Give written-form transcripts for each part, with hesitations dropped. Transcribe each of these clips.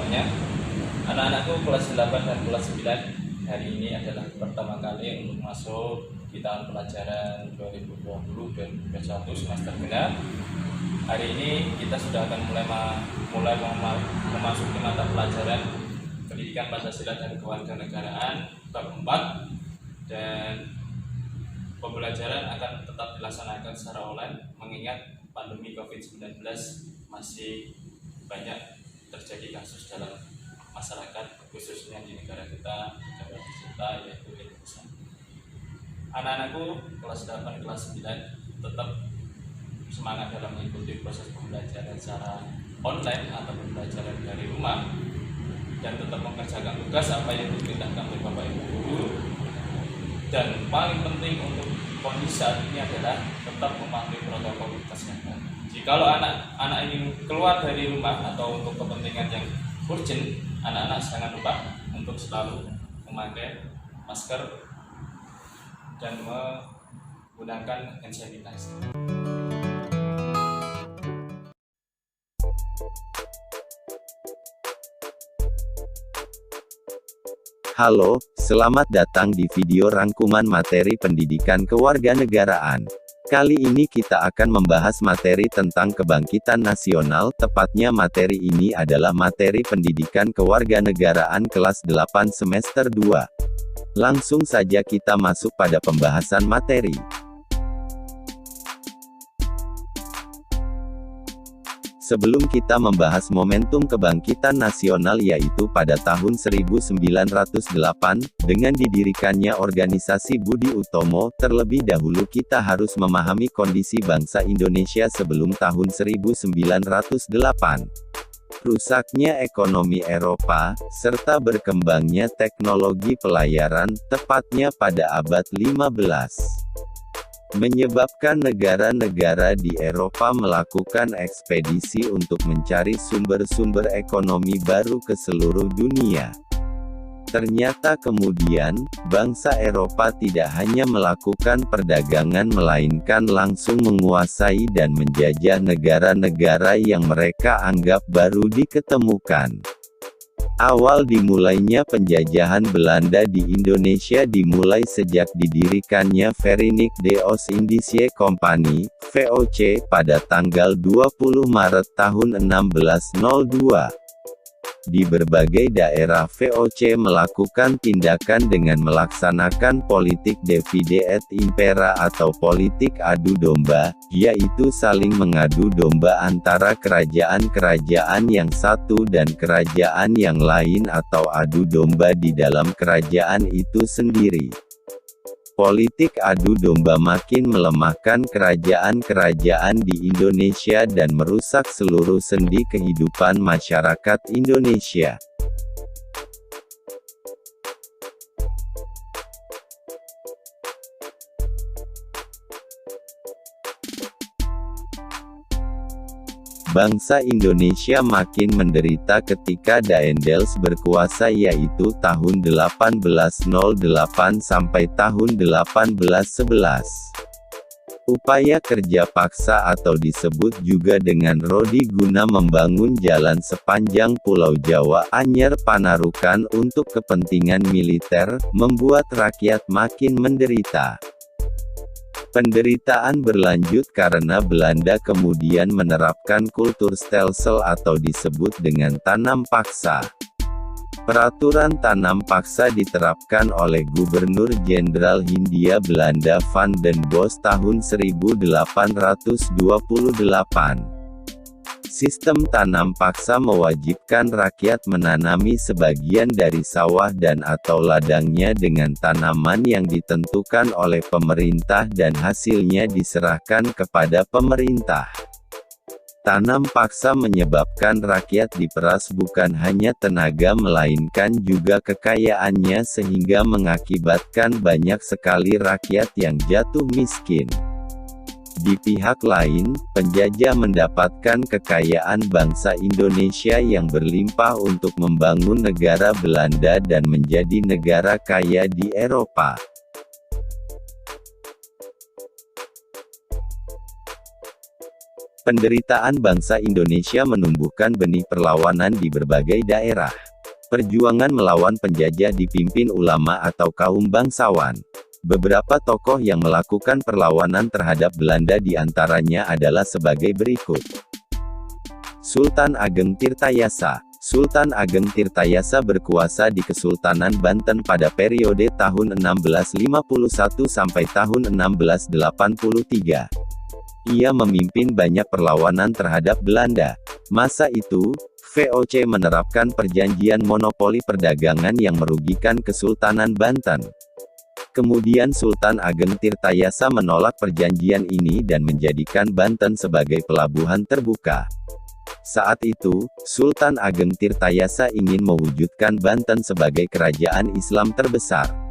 semuanya. Anak-anakku kelas 8 dan kelas 9 hari ini adalah pertama kali untuk masuk di tahun pelajaran 2020-2021 semester genap. Hari ini kita sudah akan mulai memasuki mata pelajaran pendidikan Pancasila dan kewarganegaraan bab 4, dan pembelajaran akan tetap dilaksanakan secara online mengingat pandemi COVID-19 masih banyak terjadi kasus dalam masyarakat, khususnya di negara kita, negara tercinta yaitu Indonesia. Anak-anakku kelas 8, kelas 9 tetap semangat dalam mengikuti proses pembelajaran secara online atau pembelajaran dari rumah, dan tetap mengerjakan tugas apa yang diperintahkan oleh Bapak Ibu guru. Dan paling penting untuk kondisi saat ini adalah tetap mematuhi protokol kesehatan. Jikalau anak-anak ini keluar dari rumah atau untuk kepentingan yang urgent, anak-anak jangan lupa untuk selalu memakai masker dan menggunakan hand sanitizer. Halo, selamat datang di video rangkuman materi pendidikan kewarganegaraan. Kali ini kita akan membahas materi tentang kebangkitan nasional, tepatnya materi ini adalah materi pendidikan kewarganegaraan kelas 8 semester 2. Langsung saja kita masuk pada pembahasan materi. Sebelum kita membahas momentum kebangkitan nasional yaitu pada tahun 1908, dengan didirikannya organisasi Budi Utomo, terlebih dahulu kita harus memahami kondisi bangsa Indonesia sebelum tahun 1908. Rusaknya ekonomi Eropa, serta berkembangnya teknologi pelayaran, tepatnya pada abad 15. Menyebabkan negara-negara di Eropa melakukan ekspedisi untuk mencari sumber-sumber ekonomi baru ke seluruh dunia. Ternyata kemudian, bangsa Eropa tidak hanya melakukan perdagangan melainkan langsung menguasai dan menjajah negara-negara yang mereka anggap baru diketemukan. Awal dimulainya penjajahan Belanda di Indonesia dimulai sejak didirikannya Verenigde Oost-Indische Compagnie, VOC, pada tanggal 20 Maret tahun 1602. Di berbagai daerah VOC melakukan tindakan dengan melaksanakan politik divide et impera atau politik adu domba, yaitu saling mengadu domba antara kerajaan-kerajaan yang satu dan kerajaan yang lain atau adu domba di dalam kerajaan itu sendiri. Politik adu domba makin melemahkan kerajaan-kerajaan di Indonesia dan merusak seluruh sendi kehidupan masyarakat Indonesia. Bangsa Indonesia makin menderita ketika Daendels berkuasa yaitu tahun 1808 sampai tahun 1811. Upaya kerja paksa atau disebut juga dengan Rodi guna membangun jalan sepanjang Pulau Jawa Anyer Panarukan untuk kepentingan militer, membuat rakyat makin menderita. Penderitaan berlanjut karena Belanda kemudian menerapkan kultur stelsel atau disebut dengan tanam paksa. Peraturan tanam paksa diterapkan oleh Gubernur Jenderal Hindia Belanda Van den Bosch tahun 1828. Sistem tanam paksa mewajibkan rakyat menanami sebagian dari sawah dan atau ladangnya dengan tanaman yang ditentukan oleh pemerintah dan hasilnya diserahkan kepada pemerintah. Tanam paksa menyebabkan rakyat diperas bukan hanya tenaga melainkan juga kekayaannya sehingga mengakibatkan banyak sekali rakyat yang jatuh miskin. Di pihak lain, penjajah mendapatkan kekayaan bangsa Indonesia yang berlimpah untuk membangun negara Belanda dan menjadi negara kaya di Eropa. Penderitaan bangsa Indonesia menumbuhkan benih perlawanan di berbagai daerah. Perjuangan melawan penjajah dipimpin ulama atau kaum bangsawan. Beberapa tokoh yang melakukan perlawanan terhadap Belanda diantaranya adalah sebagai berikut. Sultan Ageng Tirtayasa. Sultan Ageng Tirtayasa berkuasa di Kesultanan Banten pada periode tahun 1651 sampai tahun 1683. Ia memimpin banyak perlawanan terhadap Belanda. Masa itu, VOC menerapkan perjanjian monopoli perdagangan yang merugikan Kesultanan Banten. Kemudian Sultan Ageng Tirtayasa menolak perjanjian ini dan menjadikan Banten sebagai pelabuhan terbuka. Saat itu, Sultan Ageng Tirtayasa ingin mewujudkan Banten sebagai kerajaan Islam terbesar.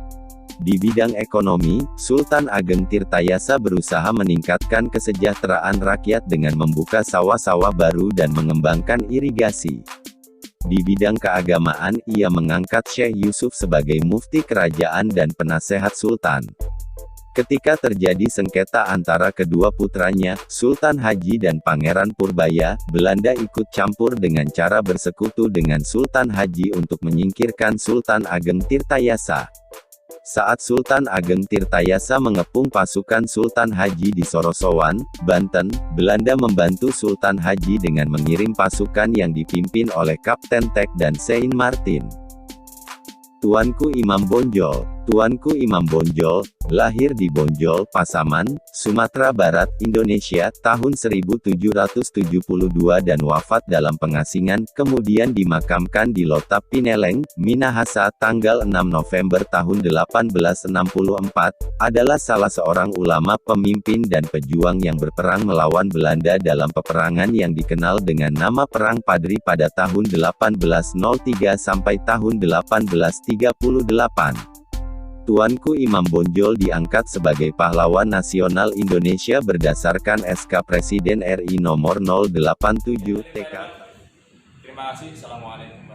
Di bidang ekonomi, Sultan Ageng Tirtayasa berusaha meningkatkan kesejahteraan rakyat dengan membuka sawah-sawah baru dan mengembangkan irigasi. Di bidang keagamaan, ia mengangkat Syekh Yusuf sebagai mufti kerajaan dan penasehat sultan. Ketika terjadi sengketa antara kedua putranya, Sultan Haji dan Pangeran Purbaya, Belanda ikut campur dengan cara bersekutu dengan Sultan Haji untuk menyingkirkan Sultan Ageng Tirtayasa. Saat Sultan Ageng Tirtayasa mengepung pasukan Sultan Haji di Sorosowan, Banten, Belanda membantu Sultan Haji dengan mengirim pasukan yang dipimpin oleh Kapten Tek dan Saint Martin. Tuanku Imam Bonjol. Tuanku Imam Bonjol, lahir di Bonjol, Pasaman, Sumatera Barat, Indonesia, tahun 1772 dan wafat dalam pengasingan, kemudian dimakamkan di Lotap Pineleng, Minahasa, tanggal 6 November tahun 1864, adalah salah seorang ulama, pemimpin dan pejuang yang berperang melawan Belanda dalam peperangan yang dikenal dengan nama Perang Padri pada tahun 1803 sampai tahun 1838. Tuanku Imam Bonjol diangkat sebagai pahlawan nasional Indonesia berdasarkan SK Presiden RI nomor 087 TK. Terima kasih. Assalamualaikum.